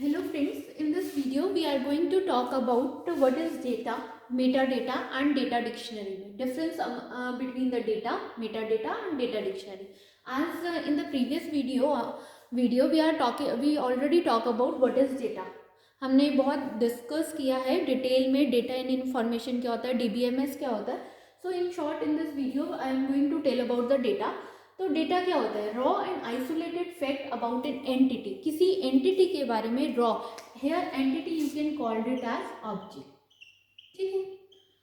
Hello friends, in this video we are going to talk about what is data, metadata and data dictionary. Difference between the data, metadata and data dictionary. As in the previous video we already talk about what is data. हमने बहुत discuss किया है detail में data and information क्या होता है, DBMS क्या होता है. So in short in this video I am going to tell about the data. तो डेटा क्या होता है? Raw and isolated fact about an entity. किसी एंटिटी के बारे में raw. Here entity you can call it as object. ठीक है,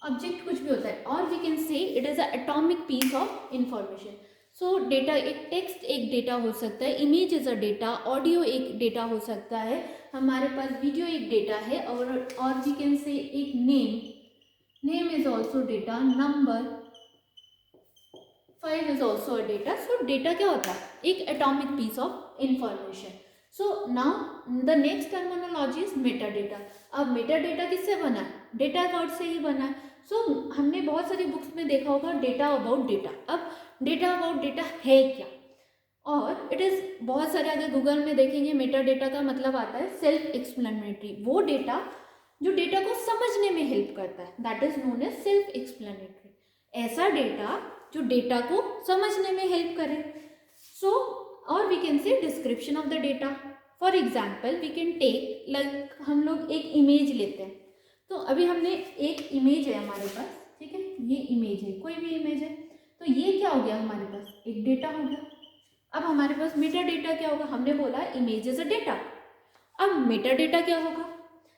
ऑब्जेक्ट कुछ भी होता है. और we can say it is a atomic piece of information. So data, एक टेक्स्ट एक डेटा हो सकता है, image is a data, audio एक डेटा हो सकता है, हमारे पास वीडियो एक डेटा है, और वी कैन से एक name is also data, number 5 is also a data. So data क्या होता है? एक atomic piece of information. So now the next terminology is metadata. अब metadata किससे बना है? डेटा वर्ड से ही बना है. So हमने बहुत सारी बुक्स में देखा होगा डेटा अबाउट डेटा. अब डेटा अबाउट डेटा है क्या? और इट इज़ बहुत सारे, अगर गूगल में देखेंगे मेटा डेटा का मतलब आता है सेल्फ एक्सप्लेनेटरी. वो डेटा जो डेटा को समझने में हेल्प करता है, that is known as self explanatory. ऐसा डेटा जो डेटा को समझने में हेल्प करे. सो और we can say description of the data. For example we can take like, हम लोग एक इमेज लेते हैं. तो अभी हमने एक इमेज है हमारे पास, ठीक है, ये इमेज है, कोई भी इमेज है. तो ये क्या हो गया हमारे पास? एक डेटा हो गया. अब हमारे पास मेटा डेटा क्या होगा? हमने बोला इमेज इज अ डेटा. अब मेटा डेटा क्या होगा?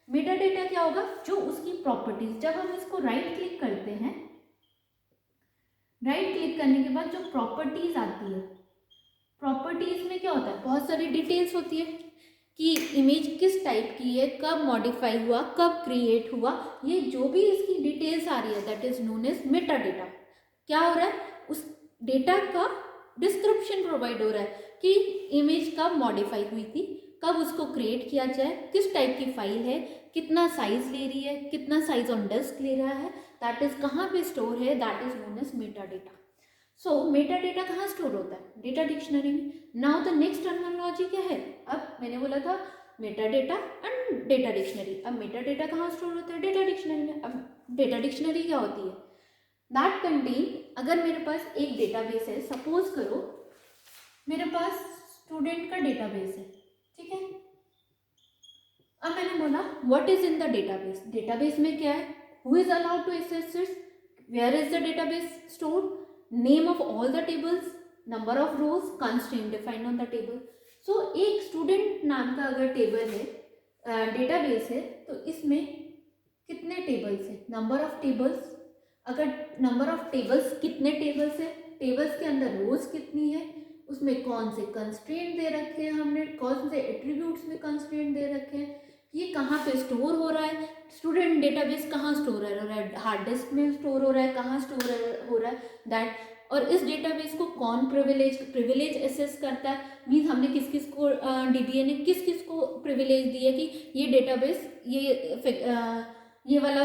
मेटा डेटा क्या होगा? जो उसकी प्रॉपर्टीज, जब हम इसको राइट क्लिक करते हैं, राइट क्लिक करने के बाद जो प्रॉपर्टीज आती है, प्रॉपर्टीज में क्या होता है? बहुत सारी डिटेल्स होती है कि इमेज किस टाइप की है, कब मॉडिफाई हुआ, कब क्रिएट हुआ, ये जो भी इसकी डिटेल्स आ रही है that is known as meta data. क्या हो रहा है? उस डेटा का डिस्क्रिप्शन प्रोवाइड हो रहा है कि इमेज कब मॉडिफाई हुई थी, कब उसको क्रिएट किया जाए, किस टाइप की फाइल है, कितना साइज ले रही है, कितना साइज ऑन डिस्क ले रहा है, दैट इज कहाँ पे स्टोर है, that is known as meta data. So meta data कहाँ स्टोर होता है? डेटा डिक्शनरी में. नाउ द नेक्स्ट टर्मिनोलॉजी क्या है? अब मैंने बोला था meta data and data dictionary. अब मेटा डेटा कहाँ स्टोर होता है? डेटा डिक्शनरी में. अब डेटा डिक्शनरी क्या होती है? दैट कंटेन, अगर मेरे पास एक डेटाबेस है, सपोज करो मेरे पास स्टूडेंट का डेटाबेस है, ठीक है. अब मैंने बोला what is in the database. Database में क्या है? Who is allowed to access it, where is the database stored, name of all the tables, number of rows, constraint defined on the table. So एक student नाम का अगर table है, database है, तो इसमें कितने टेबल्स है? Number of tables. अगर नंबर ऑफ टेबल्स, कितने टेबल्स है, टेबल्स के अंदर रोज कितनी है, उसमें कौन से कंस्ट्रेंट दे रखे हैं हमने, कौन से एट्रीब्यूट्स में कंस्ट्रेंट दे रखे हैं, ये कहाँ पे स्टोर हो रहा है, स्टूडेंट डेटाबेस कहाँ स्टोर हो रहा है, हार्ड डिस्क में स्टोर हो रहा है, कहाँ स्टोर हो रहा है, दैट. और इस डेटाबेस को कौन प्रिविलेज एसेस करता है, मीन्स हमने किस किस को, डीबीए ने किस किस को प्रिविलेज दिया कि ये डेटाबेस ये वाला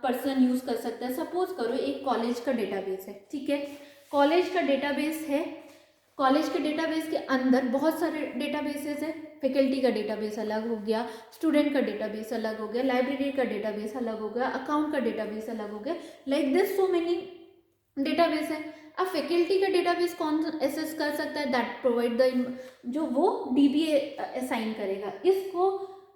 पर्सन यूज कर सकता है. सपोज करो एक कॉलेज का डेटाबेस है, ठीक है, कॉलेज का डेटाबेस है. कॉलेज के डेटाबेस के अंदर बहुत सारे डेटाबेसेस है. फैकल्टी का डेटाबेस अलग हो गया, स्टूडेंट का डेटाबेस अलग हो गया, लाइब्रेरी का डेटाबेस अलग हो गया, अकाउंट का डेटाबेस अलग हो गया, like this so many database है. अब फैकल्टी का डेटाबेस कौन एसेस कर सकता है? दैट प्रोवाइड द, जो वो डीबीए असाइन करेगा. इसको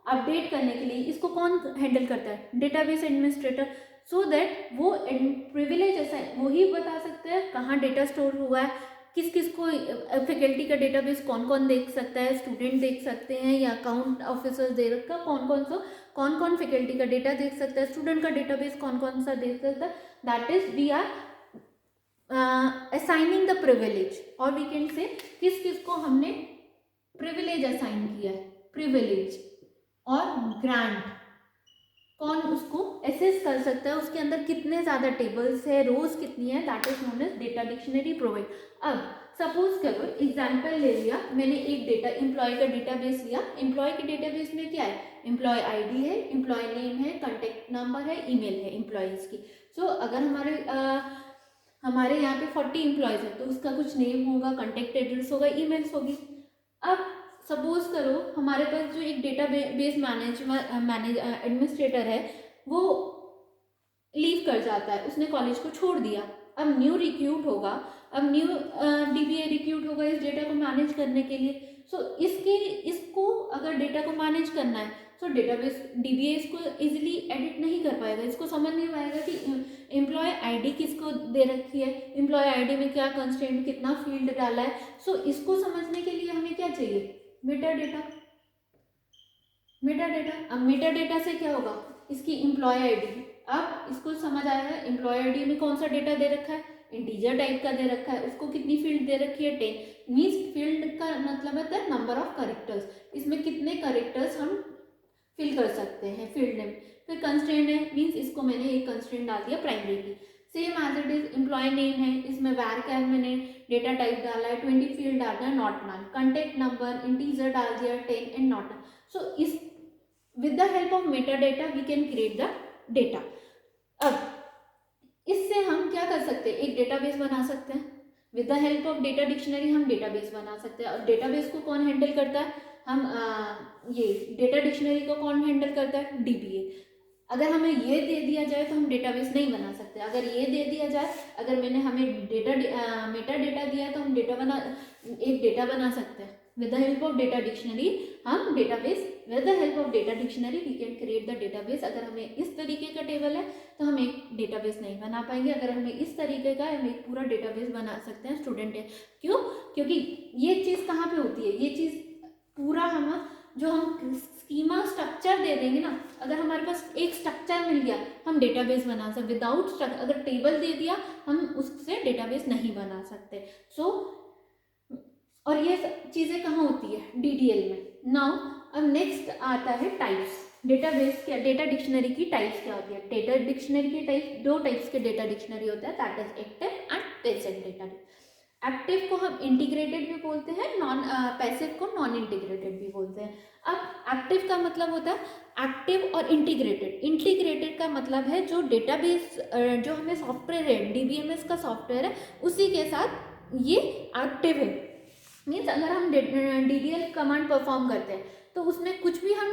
अपडेट करने के लिए इसको कौन हैंडल करता है? Database administrator. सो दैट वो प्रिविलेज असाइन वही बता सकते हैं कहाँ डेटा स्टोर हुआ है, किस किस को. फैकल्टी का डेटाबेस कौन कौन देख सकता है? स्टूडेंट देख सकते हैं या अकाउंट ऑफिसर्स दे रखा, कौन कौन फैकल्टी का डेटा देख सकता है, स्टूडेंट का डेटाबेस कौन कौन सा देख सकता है. That is we are assigning the privilege. और वी कैन से किस किस को हमने प्रिविलेज असाइन किया है, प्रिविलेज और ग्रांट, कौन उसको एसेस कर सकता है, उसके अंदर कितने ज़्यादा टेबल्स है, रोज कितनी है, that is known as data dictionary provide. अब सपोज करो एग्जाम्पल ले लिया मैंने, एक डेटा एम्प्लॉय का डेटाबेस लिया. एम्प्लॉय के डेटाबेस में क्या है? एम्प्लॉय आईडी है, एम्प्लॉय नेम है, कॉन्टेक्ट नंबर है, ईमेल है एम्प्लॉयज़ की. सो अगर हमारे यहाँ पे 40 एम्प्लॉयज़ है तो उसका कुछ नेम होगा, कॉन्टेक्ट एड्रेस होगा, ईमेल्स होगी. अब सपोज करो हमारे पास जो एक डेटा बेस एडमिनिस्ट्रेटर है वो लीव कर जाता है, उसने कॉलेज को छोड़ दिया। अब न्यू रिक्रूट होगा, अब न्यू डीबीए रिक्रूट होगा इस डेटा को मैनेज करने के लिए। सो इसको अगर डेटा को मैनेज करना है तो डेटाबेस डीबीए इसको इजीली एडिट नहीं कर पाएगा, इसको समझ नहीं पाएगा कि एम्प्लॉय आईडी किसको दे रखी है, एम्प्लॉय आईडी में क्या कंस्ट्रेंट, कितना फील्ड डाला है। सो इसको समझने के लिए हमें क्या चाहिए, मेटा डेटा। अब मेटा डेटा से क्या होगा, इसकी एम्प्लॉय आईडी, अब इसको समझ आएगा एम्प्लॉय आईडी में कौन सा डेटा दे रखा है, इंटीजर टाइप का दे रखा है, उसको कितनी फील्ड दे रखी है 10, मीन्स फील्ड का मतलब होता है नंबर ऑफ करेक्टर्स, इसमें कितने करेक्टर्स हम फिल कर सकते हैं फील्ड नेम। फिर कंस्ट्रेंट है, मीन्स इसको मैंने एक कंस्ट्रेंट डाल दिया primary key, same as it is employee name है, इसमें वैर कैर मैंने डेटा टाइप डाला है, 20 फील्ड डालना है, not null, contact number integer डाल दिया 10 एंड नॉट नन। सो इस with the help of metadata we can create the data। अब इससे हम क्या कर सकते हैं, एक डेटाबेस बना सकते हैं। With the help of data dictionary हम डेटाबेस बना सकते हैं। और डेटाबेस को कौन हैंडल करता है, हम ये डेटा डिक्शनरी को कौन हैंडल करता है, डीबीए। अगर हमें ये दे दिया जाए तो हम डेटाबेस नहीं बना सकते, अगर ये दे दिया जाए, अगर हमें मेटा डेटा दिया है तो हम एक डेटा बना सकते हैं। With the help of data dictionary हम database, with the help of data dictionary we can create the database. अगर हमें इस तरीके का टेबल है तो हम एक डेटाबेस नहीं बना पाएंगे, अगर हमें इस तरीके का हम एक पूरा डेटाबेस बना सकते हैं स्टूडेंट है। क्यों, क्योंकि ये चीज़ कहाँ पे होती है, ये चीज़ पूरा हम जो हम स्कीमा स्ट्रक्चर दे देंगे ना, अगर हमारे पास एक स्ट्रक्चर मिल गया हम डेटाबेस बना सकते। विदाउट स्ट्रक्चर अगर टेबल दे दिया हम उससे डेटाबेस नहीं बना सकते। सो और ये चीज़ें कहाँ होती है, डीडीएल में। नाउ अब नेक्स्ट आता है टाइप्स। डेटाबेस क्या, डेटा डिक्शनरी की टाइप्स क्या होती है। डेटा डिक्शनरी की टाइप्स, दो टाइप्स के डेटा डिक्शनरी होता है, that is active and passive data. Active को हम इंटीग्रेटेड भी बोलते हैं, पैसिव को नॉन इंटीग्रेटेड भी बोलते हैं। अब एक्टिव का मतलब होता है एक्टिव और इंटीग्रेटेड। इंटीग्रेटेड का मतलब है जो डेटाबेस जो हमें सॉफ्टवेयर है, डीबीएमएस का सॉफ्टवेयर है, उसी के साथ ये एक्टिव है। मीन्स अगर हम डीडीएल कमांड परफॉर्म करते हैं तो उसमें कुछ भी हम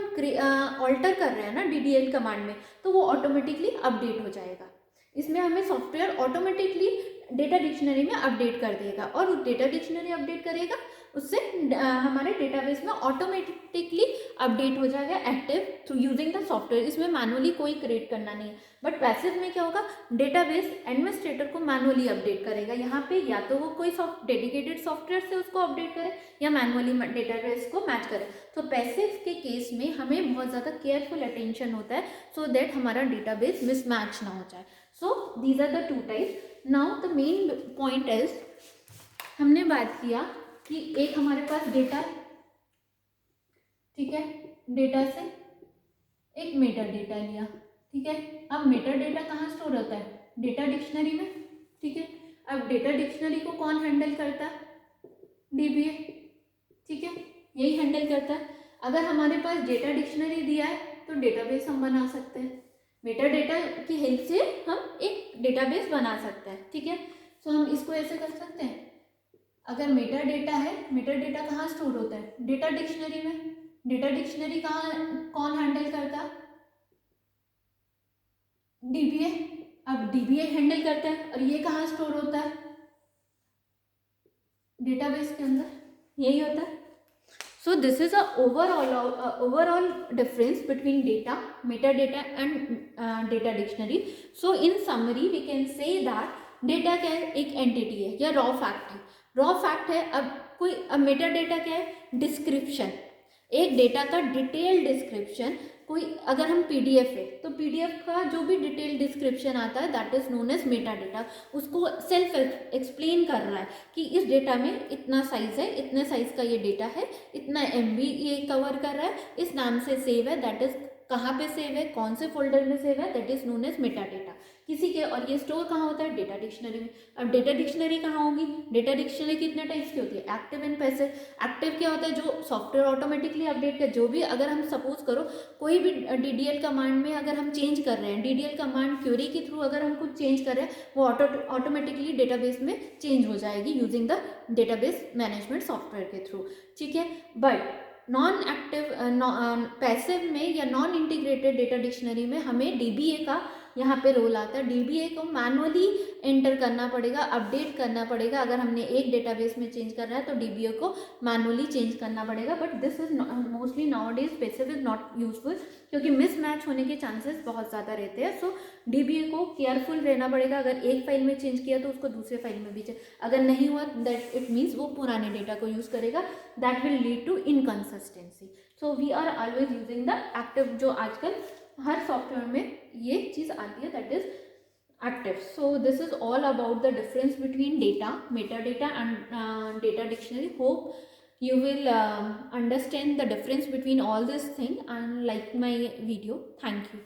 ऑल्टर कर रहे हैं ना डीडीएल कमांड में, तो वो ऑटोमेटिकली अपडेट हो जाएगा। इसमें हमें सॉफ्टवेयर ऑटोमेटिकली डेटा डिक्शनरी में अपडेट कर देगा, और उस डेटा डिक्शनरी अपडेट करेगा, उससे हमारे डेटाबेस में ऑटोमेटिकली अपडेट हो जाएगा active through using the software. इसमें मैनुअली कोई क्रिएट करना नहीं है। बट पैसिव में क्या होगा, डेटाबेस एडमिनिस्ट्रेटर को मैनुअली अपडेट करेगा। यहाँ पे या तो वो कोई डेडिकेटेड सॉफ्टवेयर से उसको अपडेट करे या मैनुअली डेटाबेस को मैच करे। तो पैसिव के केस में हमें बहुत ज़्यादा केयरफुल अटेंशन होता है सो दैट हमारा डेटाबेस मिसमैच ना हो जाए। So these are the two types. Now the main point is, हमने बात किया कि एक हमारे पास डेटा, ठीक है, डेटा से एक मेटा डेटा लिया, ठीक है। अब मेटा डेटा कहाँ स्टोर होता है, डेटा डिक्शनरी में, ठीक है। अब डेटा डिक्शनरी को कौन हैंडल करता है, डीबीए, ठीक है, यही हैंडल करता है। अगर हमारे पास डेटा डिक्शनरी दिया है तो डेटाबेस हम बना सकते हैं। मेटा डेटा की हेल्प से हम एक डेटाबेस बना सकते हैं, ठीक है। सो हम इसको ऐसे कर सकते हैं, अगर मेटा डेटा है, मेटा डेटा कहाँ स्टोर होता है, डेटा डिक्शनरी में। डेटा डिक्शनरी कहाँ कौन हैंडल करता है, डीबीए। अब डीबीए हैंडल करता है, और ये कहाँ स्टोर होता है, डेटाबेस के अंदर, यही होता है। So this is a overall difference between data, metadata and data dictionary. So in summary we can say that data क्या है, एक entity है या raw fact है। raw fact है। अब metadata क्या है, डिस्क्रिप्शन, एक डेटा का डिटेल डिस्क्रिप्शन। कोई अगर हम पीडीएफ है तो पीडीएफ का जो भी डिटेल डिस्क्रिप्शन आता है that is known as meta data. उसको सेल्फ एक्सप्लेन कर रहा है कि इस डेटा में इतना साइज है, इतने साइज का ये डेटा है, इतना एमबी ये कवर कर रहा है, इस नाम से सेव है, दैट इज कहाँ पे सेव है, कौन से फोल्डर में सेव है, that is known as meta data किसी के। और ये स्टोर कहाँ होता है, डेटा डिक्शनरी में। अब डेटा डिक्शनरी कहाँ होगी, डेटा डिक्शनरी कितने टाइप्स की होती है, एक्टिव एंड पैसिव। एक्टिव क्या होता है, जो सॉफ्टवेयर ऑटोमेटिकली अपडेट कर, जो भी अगर हम सपोज करो कोई भी डीडीएल कमांड में अगर हम चेंज कर रहे हैं, डीडीएल कमांड क्वेरी के थ्रू अगर हम कुछ चेंज कर रहे हैं, वो ऑटोमेटिकली डेटाबेस में चेंज हो जाएगी using the database management software के थ्रू, ठीक है। बट नॉन एक्टिव पैसिव में या नॉन इंटीग्रेटेड डेटा डिक्शनरी में हमें डीबीए का यहाँ पे रोल आता है। डीबीए को मैनुअली एंटर करना पड़ेगा, अपडेट करना पड़ेगा। अगर हमने एक डेटाबेस में चेंज करना है तो डीबीए को मैनुअली चेंज करना पड़ेगा। But this is mostly nowadays passive is not useful, क्योंकि मिसमैच होने के चांसेस बहुत ज़्यादा रहते हैं। सो डीबीए को केयरफुल रहना पड़ेगा। अगर एक फाइल में चेंज किया तो उसको दूसरे फाइल में भी अगर नहीं हुआ दैट इट मीन्स वो पुराने डेटा को यूज़ करेगा, that will lead to inconsistency. So we are always using the active, जो आजकल हर सॉफ्टवेयर में ये चीज़ आती है, that is active. So this is all about the difference between data, metadata and data dictionary. Hope you will understand the difference between all this thing and like my video. Thank you.